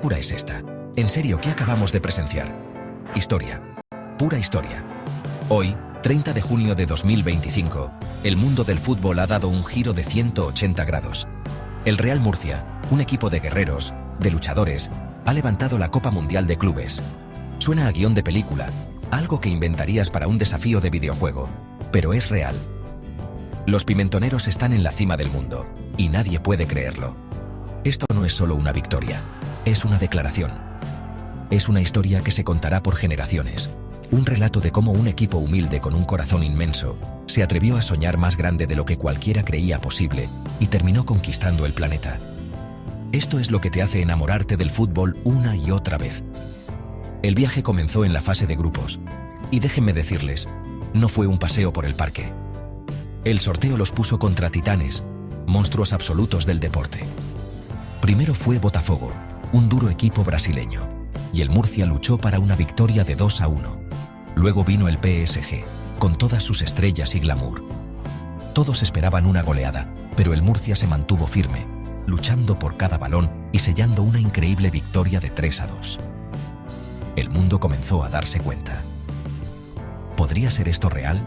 Pura es esta. En serio, ¿qué acabamos de presenciar? Historia. Pura historia. Hoy, 30 de junio de 2025, el mundo del fútbol ha dado un giro de 180 grados. El Real Murcia, un equipo de guerreros, de luchadores, ha levantado la Copa Mundial de Clubes. Suena a guión de película, algo que inventarías para un desafío de videojuego, pero es real. Los pimentoneros están en la cima del mundo, y nadie puede creerlo. Esto no es solo una victoria, es una declaración. Es una historia que se contará por generaciones. Un relato de cómo un equipo humilde con un corazón inmenso se atrevió a soñar más grande de lo que cualquiera creía posible y terminó conquistando el planeta. Esto es lo que te hace enamorarte del fútbol una y otra vez. El viaje comenzó en la fase de grupos. Y déjenme decirles, no fue un paseo por el parque. El sorteo los puso contra titanes, monstruos absolutos del deporte. Primero fue Botafogo, un duro equipo brasileño, y el Murcia luchó para una victoria de 2-1. Luego vino el PSG, con todas sus estrellas y glamour. Todos esperaban una goleada, pero el Murcia se mantuvo firme, luchando por cada balón y sellando una increíble victoria de 3-2. El mundo comenzó a darse cuenta. ¿Podría ser esto real?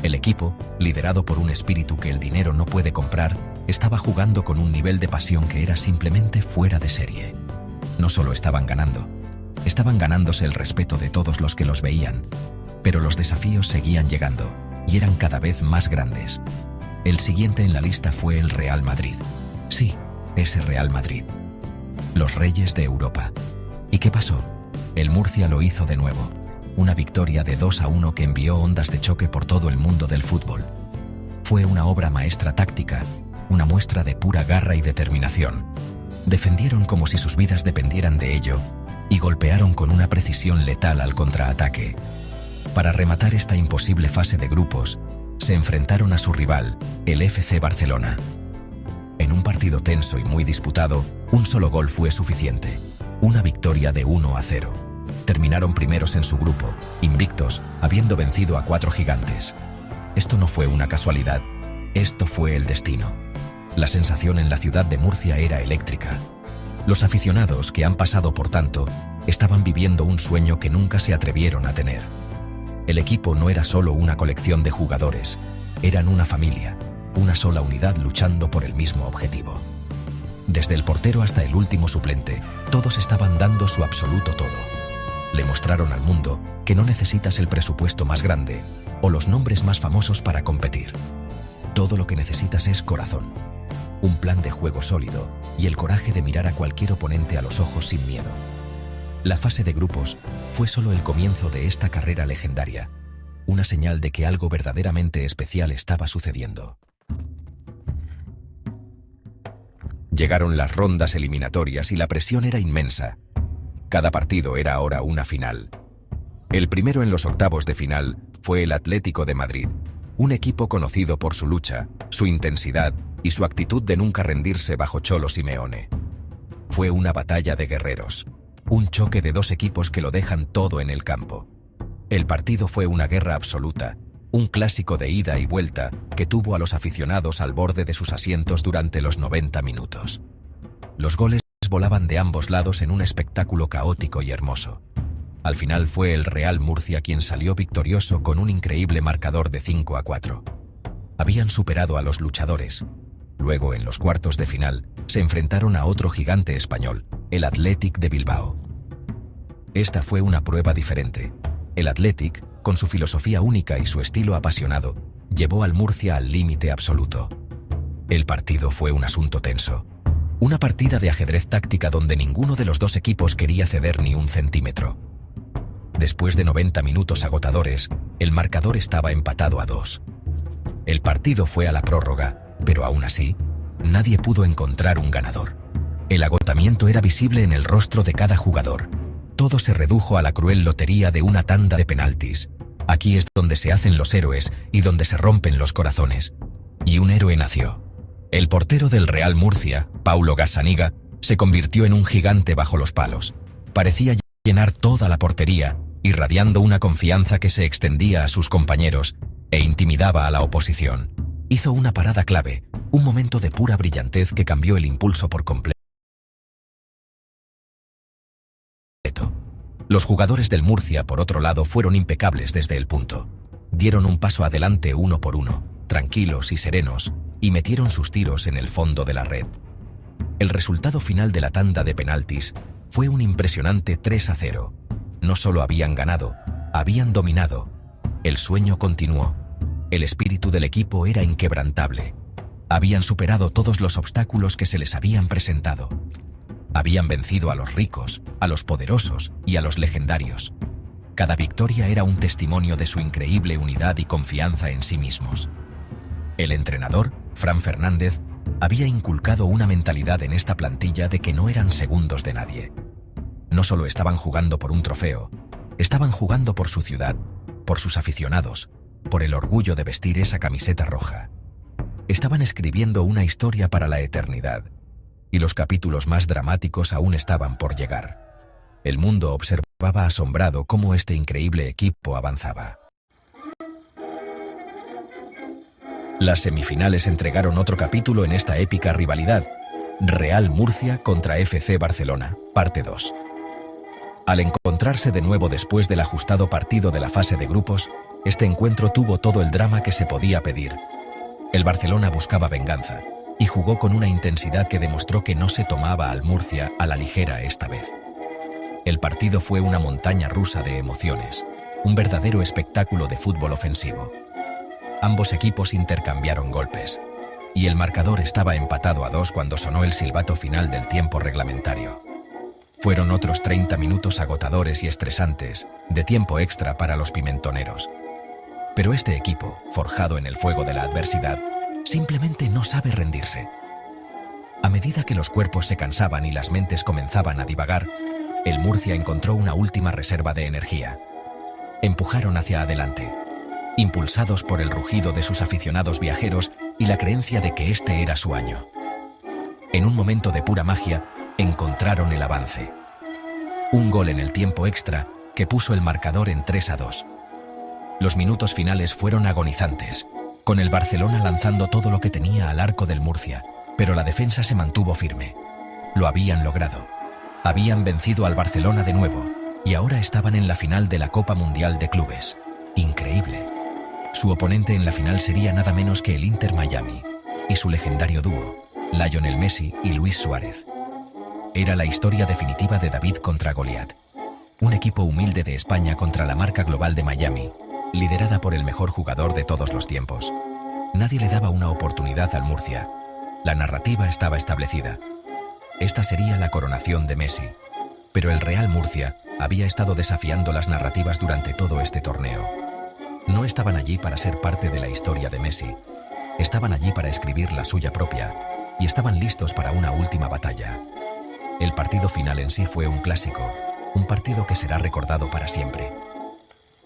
El equipo, liderado por un espíritu que el dinero no puede comprar, estaba jugando con un nivel de pasión que era simplemente fuera de serie. No solo estaban ganándose el respeto de todos los que los veían, pero los desafíos seguían llegando y eran cada vez más grandes. El siguiente en la lista fue el Real Madrid. Sí, ese Real Madrid. Los reyes de Europa. ¿Y qué pasó? El Murcia lo hizo de nuevo. Una victoria de 2-1 que envió ondas de choque por todo el mundo del fútbol. Fue una obra maestra táctica, una muestra de pura garra y determinación. Defendieron como si sus vidas dependieran de ello y golpearon con una precisión letal al contraataque. Para rematar esta imposible fase de grupos, se enfrentaron a su rival, el FC Barcelona. En un partido tenso y muy disputado, un solo gol fue suficiente. Una victoria de 1-0. Terminaron primeros en su grupo, invictos, habiendo vencido a 4 gigantes. Esto no fue una casualidad, esto fue el destino. La sensación en la ciudad de Murcia era eléctrica. Los aficionados, que han pasado por tanto, estaban viviendo un sueño que nunca se atrevieron a tener. El equipo no era solo una colección de jugadores, eran una familia, una sola unidad luchando por el mismo objetivo. Desde el portero hasta el último suplente, todos estaban dando su absoluto todo. Le mostraron al mundo que no necesitas el presupuesto más grande o los nombres más famosos para competir. Todo lo que necesitas es corazón, un plan de juego sólido y el coraje de mirar a cualquier oponente a los ojos sin miedo. La fase de grupos fue solo el comienzo de esta carrera legendaria, una señal de que algo verdaderamente especial estaba sucediendo. Llegaron las rondas eliminatorias y la presión era inmensa. Cada partido era ahora una final. El primero en los octavos de final fue el Atlético de Madrid, un equipo conocido por su lucha, su intensidad y su actitud de nunca rendirse bajo Cholo Simeone. Fue una batalla de guerreros, un choque de dos equipos que lo dejan todo en el campo. El partido fue una guerra absoluta, un clásico de ida y vuelta que tuvo a los aficionados al borde de sus asientos durante los 90 minutos. Los goles volaban de ambos lados en un espectáculo caótico y hermoso. Al final fue el Real Murcia quien salió victorioso con un increíble marcador de 5-4. Habían superado a los luchadores. Luego, en los cuartos de final, se enfrentaron a otro gigante español, el Athletic de Bilbao. Esta fue una prueba diferente. El Athletic, con su filosofía única y su estilo apasionado, llevó al Murcia al límite absoluto. El partido fue un asunto tenso. Una partida de ajedrez táctica donde ninguno de los dos equipos quería ceder ni un centímetro. Después de 90 minutos agotadores, el marcador estaba empatado a 2. El partido fue a la prórroga, pero aún así, nadie pudo encontrar un ganador. El agotamiento era visible en el rostro de cada jugador. Todo se redujo a la cruel lotería de una tanda de penaltis. Aquí es donde se hacen los héroes y donde se rompen los corazones. Y un héroe nació. El portero del Real Murcia, Paulo Gazzaniga, se convirtió en un gigante bajo los palos. Parecía llenar toda la portería, irradiando una confianza que se extendía a sus compañeros e intimidaba a la oposición. Hizo una parada clave, un momento de pura brillantez que cambió el impulso por completo. Los jugadores del Murcia, por otro lado, fueron impecables desde el punto. Dieron un paso adelante uno por uno, tranquilos y serenos, y metieron sus tiros en el fondo de la red. El resultado final de la tanda de penaltis fue un impresionante 3-0. No solo habían ganado, habían dominado. El sueño continuó. El espíritu del equipo era inquebrantable. Habían superado todos los obstáculos que se les habían presentado. Habían vencido a los ricos, a los poderosos y a los legendarios. Cada victoria era un testimonio de su increíble unidad y confianza en sí mismos. El entrenador, Fran Fernández, había inculcado una mentalidad en esta plantilla de que no eran segundos de nadie. No solo estaban jugando por un trofeo, estaban jugando por su ciudad, por sus aficionados, por el orgullo de vestir esa camiseta roja. Estaban escribiendo una historia para la eternidad, y los capítulos más dramáticos aún estaban por llegar. El mundo observaba asombrado cómo este increíble equipo avanzaba. Las semifinales entregaron otro capítulo en esta épica rivalidad: Real Murcia contra FC Barcelona, parte 2. Al encontrarse de nuevo después del ajustado partido de la fase de grupos, este encuentro tuvo todo el drama que se podía pedir. El Barcelona buscaba venganza y jugó con una intensidad que demostró que no se tomaba al Murcia a la ligera esta vez. El partido fue una montaña rusa de emociones, un verdadero espectáculo de fútbol ofensivo. Ambos equipos intercambiaron golpes, y el marcador estaba empatado a 2 cuando sonó el silbato final del tiempo reglamentario. Fueron otros 30 minutos agotadores y estresantes, de tiempo extra para los pimentoneros. Pero este equipo, forjado en el fuego de la adversidad, simplemente no sabe rendirse. A medida que los cuerpos se cansaban y las mentes comenzaban a divagar, el Murcia encontró una última reserva de energía. Empujaron hacia adelante, impulsados por el rugido de sus aficionados viajeros y la creencia de que este era su año. En un momento de pura magia, encontraron el avance. Un gol en el tiempo extra que puso el marcador en 3-2. Los minutos finales fueron agonizantes, con el Barcelona lanzando todo lo que tenía al arco del Murcia, pero la defensa se mantuvo firme. Lo habían logrado. Habían vencido al Barcelona de nuevo, y ahora estaban en la final de la Copa Mundial de Clubes. Increíble. Su oponente en la final sería nada menos que el Inter Miami, y su legendario dúo, Lionel Messi y Luis Suárez. Era la historia definitiva de David contra Goliat. Un equipo humilde de España contra la marca global de Miami, liderada por el mejor jugador de todos los tiempos. Nadie le daba una oportunidad al Murcia. La narrativa estaba establecida. Esta sería la coronación de Messi. Pero el Real Murcia había estado desafiando las narrativas durante todo este torneo. No estaban allí para ser parte de la historia de Messi. Estaban allí para escribir la suya propia, y estaban listos para una última batalla. El partido final en sí fue un clásico, un partido que será recordado para siempre.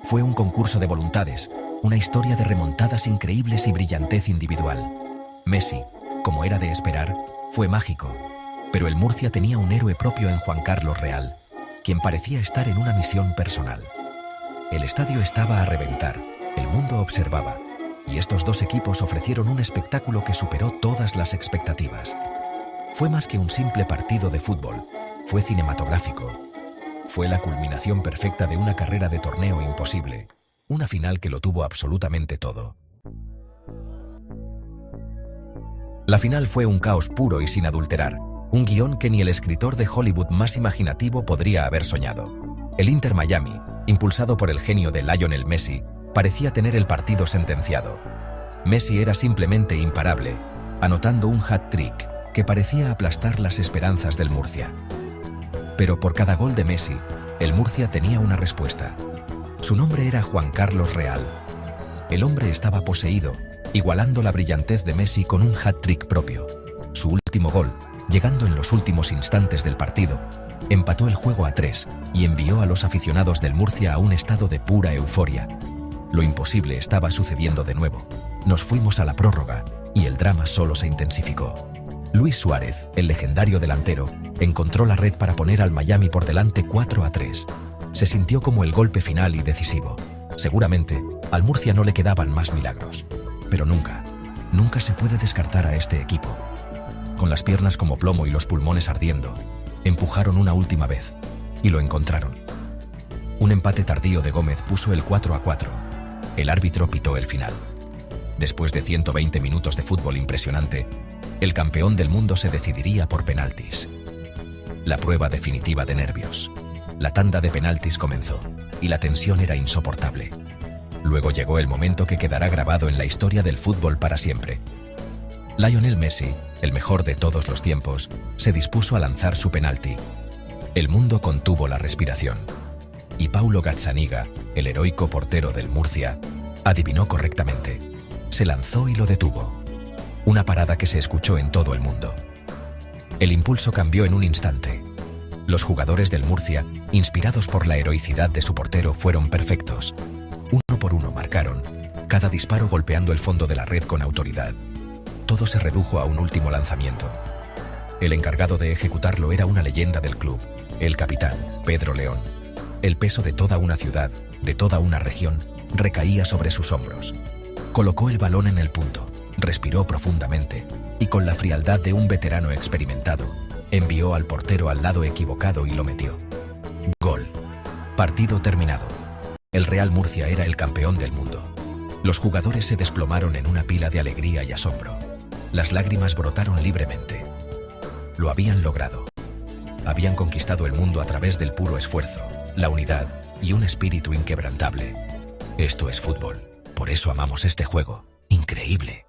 Fue un concurso de voluntades, una historia de remontadas increíbles y brillantez individual. Messi, como era de esperar, fue mágico, pero el Murcia tenía un héroe propio en Juan Carlos Real, quien parecía estar en una misión personal. El estadio estaba a reventar, el mundo observaba, y estos dos equipos ofrecieron un espectáculo que superó todas las expectativas. Fue más que un simple partido de fútbol, fue cinematográfico. Fue la culminación perfecta de una carrera de torneo imposible, una final que lo tuvo absolutamente todo. La final fue un caos puro y sin adulterar, un guión que ni el escritor de Hollywood más imaginativo podría haber soñado. El Inter Miami, impulsado por el genio de Lionel Messi, parecía tener el partido sentenciado. Messi era simplemente imparable, anotando un hat-trick que parecía aplastar las esperanzas del Murcia. Pero por cada gol de Messi, el Murcia tenía una respuesta. Su nombre era Juan Carlos Real. El hombre estaba poseído, igualando la brillantez de Messi con un hat-trick propio. Su último gol, llegando en los últimos instantes del partido, empató el juego a 3 y envió a los aficionados del Murcia a un estado de pura euforia. Lo imposible estaba sucediendo de nuevo. Nos fuimos a la prórroga y el drama solo se intensificó. Luis Suárez, el legendario delantero, encontró la red para poner al Miami por delante 4-3. Se sintió como el golpe final y decisivo. Seguramente, al Murcia no le quedaban más milagros. Pero nunca se puede descartar a este equipo. Con las piernas como plomo y los pulmones ardiendo, empujaron una última vez, y lo encontraron. Un empate tardío de Gómez puso el 4-4. El árbitro pitó el final. Después de 120 minutos de fútbol impresionante, el campeón del mundo se decidiría por penaltis. La prueba definitiva de nervios. La tanda de penaltis comenzó, y la tensión era insoportable. Luego llegó el momento que quedará grabado en la historia del fútbol para siempre. Lionel Messi, el mejor de todos los tiempos, se dispuso a lanzar su penalti. El mundo contuvo la respiración. Y Paulo Gazzaniga, el heroico portero del Murcia, adivinó correctamente. Se lanzó y lo detuvo. Una parada que se escuchó en todo el mundo. El impulso cambió en un instante. Los jugadores del Murcia, inspirados por la heroicidad de su portero, fueron perfectos. Uno por uno marcaron, cada disparo golpeando el fondo de la red con autoridad. Todo se redujo a un último lanzamiento. El encargado de ejecutarlo era una leyenda del club, el capitán, Pedro León. El peso de toda una ciudad, de toda una región, recaía sobre sus hombros. Colocó el balón en el punto, respiró profundamente y con la frialdad de un veterano experimentado, envió al portero al lado equivocado y lo metió. Gol. Partido terminado. El Real Murcia era el campeón del mundo. Los jugadores se desplomaron en una pila de alegría y asombro. Las lágrimas brotaron libremente. Lo habían logrado. Habían conquistado el mundo a través del puro esfuerzo, la unidad y un espíritu inquebrantable. Esto es fútbol. Por eso amamos este juego. Increíble.